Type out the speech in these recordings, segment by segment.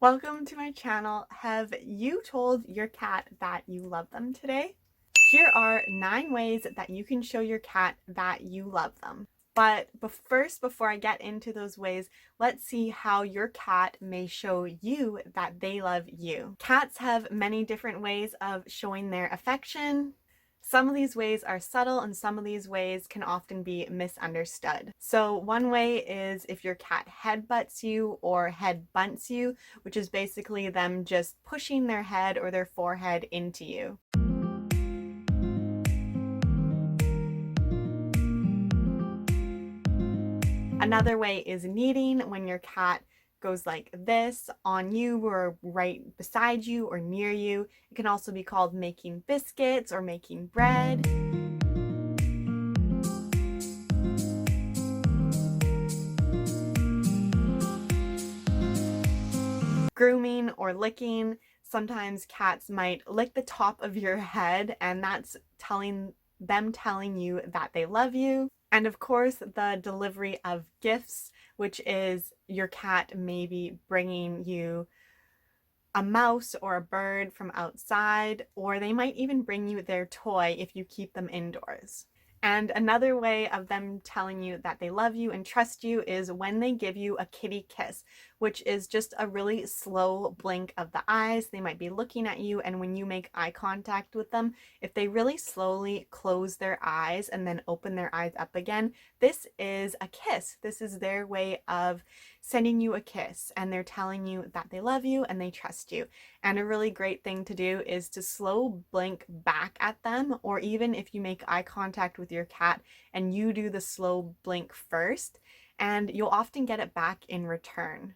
Welcome to my channel. Have you told your cat that you love them today? Here are 9 ways that you can show your cat that you love them. But first, before I get into those ways, let's see how your cat may show you that they love you. Cats have many different ways of showing their affection. Some of these ways are subtle and some of these ways can often be misunderstood. So one way is if your cat headbutts you or head bunts you, which is basically them just pushing their head or their forehead into you. Another way is kneading, when your cat goes like this on you or right beside you or near you. It can also be called making biscuits or making bread. Grooming or licking. Sometimes cats might lick the top of your head, and that's telling you that they love you. And of course, the delivery of gifts, which is your cat maybe bringing you a mouse or a bird from outside, or they might even bring you their toy if you keep them indoors. And another way of them telling you that they love you and trust you is when they give you a kitty kiss, which is just a really slow blink of the eyes. They might be looking at you, and when you make eye contact with them, if they really slowly close their eyes and then open their eyes up again, this is a kiss. This is their way of sending you a kiss, and they're telling you that they love you and they trust you. And a really great thing to do is to slow blink back at them, or even if you make eye contact with your cat and you do the slow blink first, and you'll often get it back in return.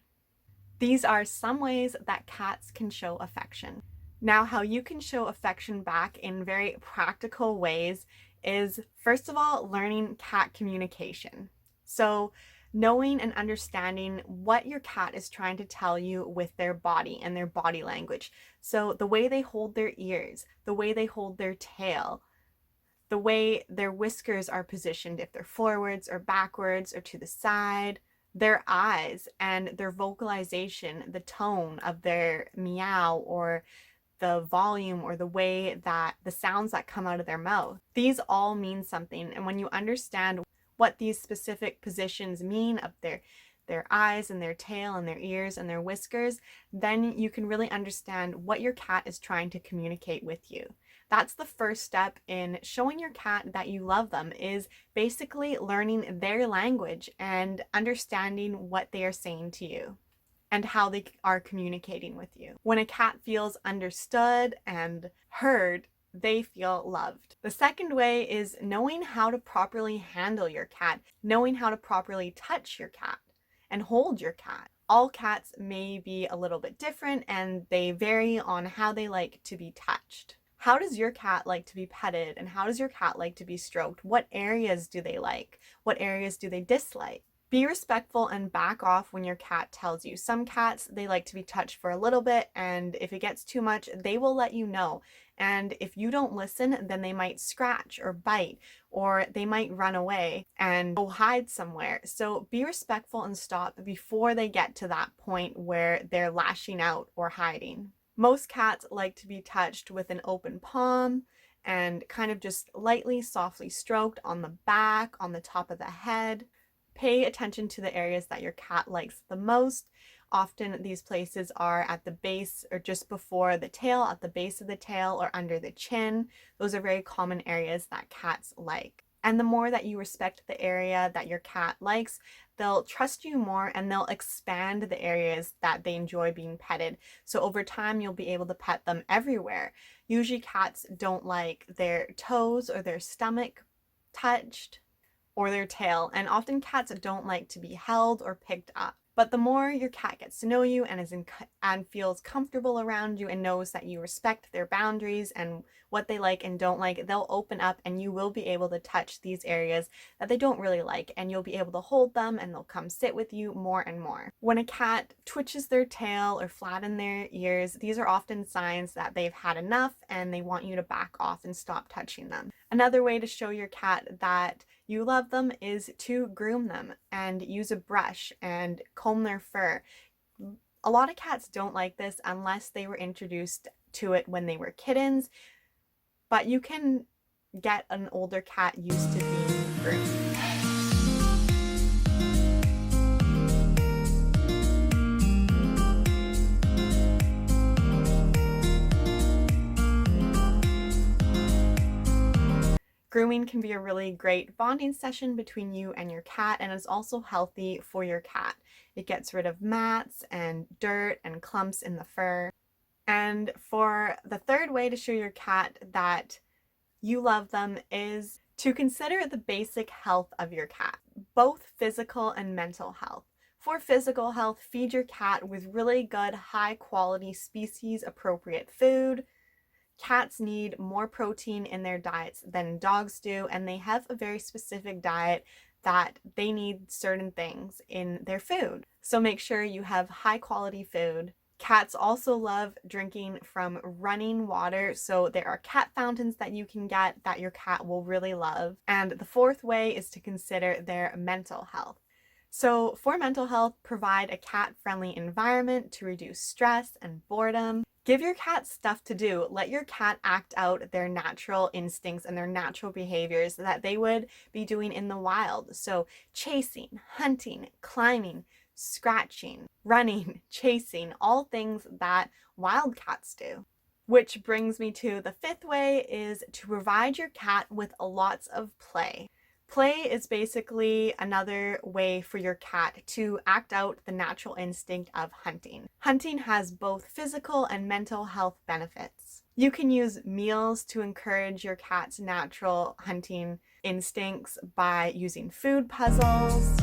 These are some ways that cats can show affection. Now, how you can show affection back in very practical ways is, first of all, learning cat communication. So knowing and understanding what your cat is trying to tell you with their body and their body language. So the way they hold their ears, the way they hold their tail, the way their whiskers are positioned, if they're forwards or backwards or to the side, their eyes and their vocalization, the tone of their meow or the volume or the way that the sounds that come out of their mouth. These all mean something. And when you understand what these specific positions mean of their eyes and their tail and their ears and their whiskers, then you can really understand what your cat is trying to communicate with you. That's the first step in showing your cat that you love them, is basically learning their language and understanding what they are saying to you and how they are communicating with you. When a cat feels understood and heard, they feel loved. The second way is knowing how to properly handle your cat, knowing how to properly touch your cat and hold your cat. All cats may be a little bit different and they vary on how they like to be touched. How does your cat like to be petted, and how does your cat like to be stroked? What areas do they like? What areas do they dislike? Be respectful and back off when your cat tells you. Some cats, they like to be touched for a little bit, and if it gets too much, they will let you know. And if you don't listen, then they might scratch or bite, or they might run away and go hide somewhere. So be respectful and stop before they get to that point where they're lashing out or hiding. Most cats like to be touched with an open palm and kind of just lightly, softly stroked on the back, on the top of the head. Pay attention to the areas that your cat likes the most. Often these places are at the base or just before the tail, at the base of the tail or under the chin. Those are very common areas that cats like. And the more that you respect the area that your cat likes, they'll trust you more and they'll expand the areas that they enjoy being petted. So over time, you'll be able to pet them everywhere. Usually cats don't like their toes or their stomach touched or their tail, and often cats don't like to be held or picked up. But the more your cat gets to know you and feels comfortable around you and knows that you respect their boundaries and what they like and don't like, they'll open up and you will be able to touch these areas that they don't really like, and you'll be able to hold them and they'll come sit with you more and more. When a cat twitches their tail or flatten their ears, these are often signs that they've had enough and they want you to back off and stop touching them. Another way to show your cat that you love them is to groom them and use a brush and comb their fur. A lot of cats don't like this unless they were introduced to it when they were kittens, but you can get an older cat used to being groomed. Grooming can be a really great bonding session between you and your cat, and is also healthy for your cat. It gets rid of mats and dirt and clumps in the fur. And for the third way to show your cat that you love them is to consider the basic health of your cat, both physical and mental health. For physical health, feed your cat with really good, high quality, species appropriate food. Cats need more protein in their diets than dogs do, and they have a very specific diet that they need certain things in their food. So make sure you have high quality food. Cats also love drinking from running water, so there are cat fountains that you can get that your cat will really love. And the fourth way is to consider their mental health. So for mental health, provide a cat-friendly environment to reduce stress and boredom. Give your cat stuff to do. Let your cat act out their natural instincts and their natural behaviors that they would be doing in the wild. So chasing, hunting, climbing, scratching, running, chasing, all things that wild cats do. Which brings me to the fifth way is to provide your cat with lots of play. Play is basically another way for your cat to act out the natural instinct of hunting. Hunting has both physical and mental health benefits. You can use meals to encourage your cat's natural hunting instincts by using food puzzles.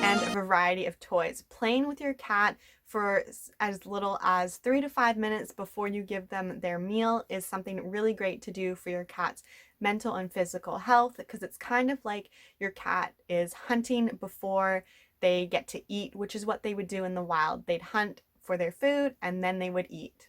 And a variety of toys. Playing with your cat for as little as 3 to 5 minutes before you give them their meal is something really great to do for your cat's mental and physical health, because it's kind of like your cat is hunting before they get to eat, which is what they would do in the wild. They'd hunt for their food and then they would eat.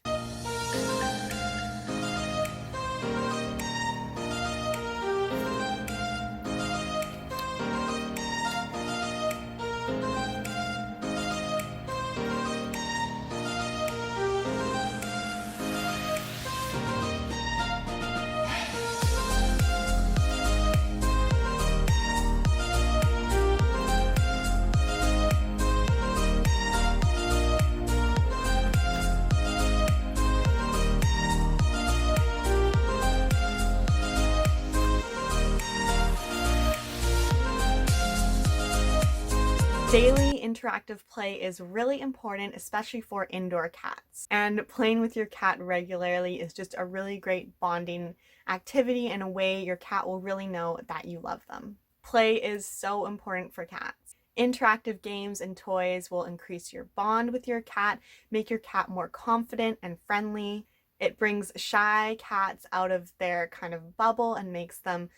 Daily interactive play is really important, especially for indoor cats. And playing with your cat regularly is just a really great bonding activity and a way your cat will really know that you love them. Play is so important for cats. Interactive games and toys will increase your bond with your cat, make your cat more confident and friendly. It brings shy cats out of their kind of bubble and makes them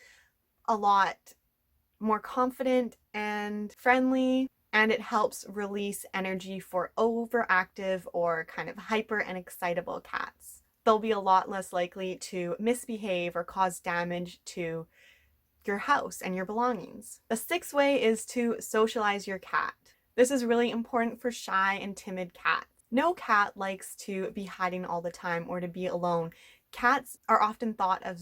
a lot more confident and friendly. And it helps release energy for overactive or kind of hyper and excitable cats. They'll be a lot less likely to misbehave or cause damage to your house and your belongings. The sixth way is to socialize your cat. This is really important for shy and timid cats. No cat likes to be hiding all the time or to be alone. Cats are often thought of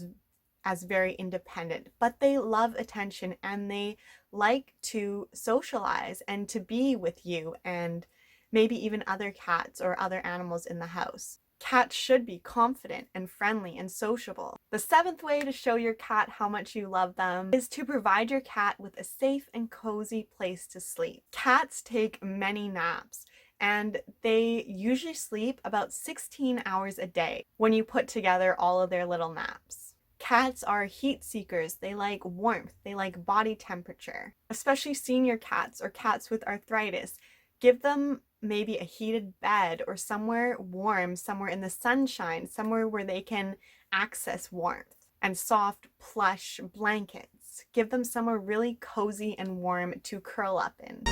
as very independent, but they love attention and they like to socialize and to be with you and maybe even other cats or other animals in the house. Cats should be confident and friendly and sociable. The seventh way to show your cat how much you love them is to provide your cat with a safe and cozy place to sleep. Cats take many naps, and they usually sleep about 16 hours a day when you put together all of their little naps. Cats are heat seekers. They like warmth. They like body temperature, especially senior cats or cats with arthritis. Give them maybe a heated bed or somewhere warm, somewhere in the sunshine, somewhere where they can access warmth. and soft plush blankets. Give them somewhere really cozy and warm to curl up in.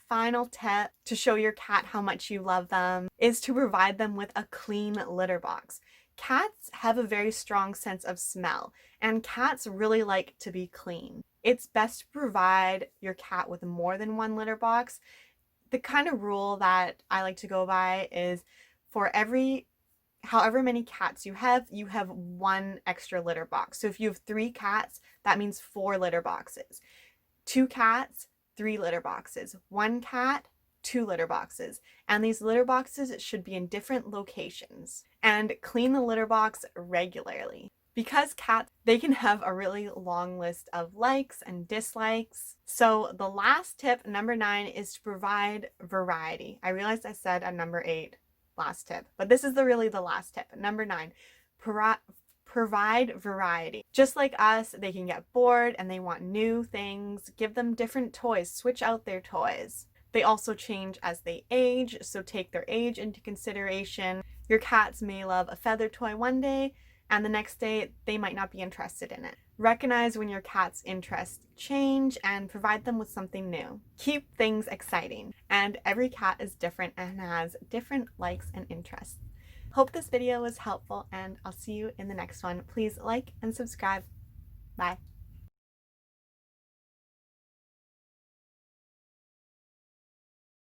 Final tip to show your cat how much you love them is to provide them with a clean litter box. Cats have a very strong sense of smell, and cats really like to be clean. It's best to provide your cat with more than one litter box. The kind of rule that I like to go by is for however many cats you have one extra litter box. So if you have 3 cats, that means 4 litter boxes. 2 cats, 3 litter boxes. 1 cat, 2 litter boxes. And these litter boxes should be in different locations. And clean the litter box regularly. Because cats, they can have a really long list of likes and dislikes. So the last tip, number 9, is to provide variety. I realized I said at number 8, last tip, but this is really the last tip. Number 9, provide variety. Just like us, they can get bored and they want new things. Give them different toys, switch out their toys. They also change as they age, so take their age into consideration. Your cats may love a feather toy one day, and the next day they might not be interested in it. Recognize when your cat's interests change and provide them with something new. Keep things exciting, and every cat is different and has different likes and interests. Hope this video was helpful, and I'll see you in the next one. Please like and subscribe. Bye.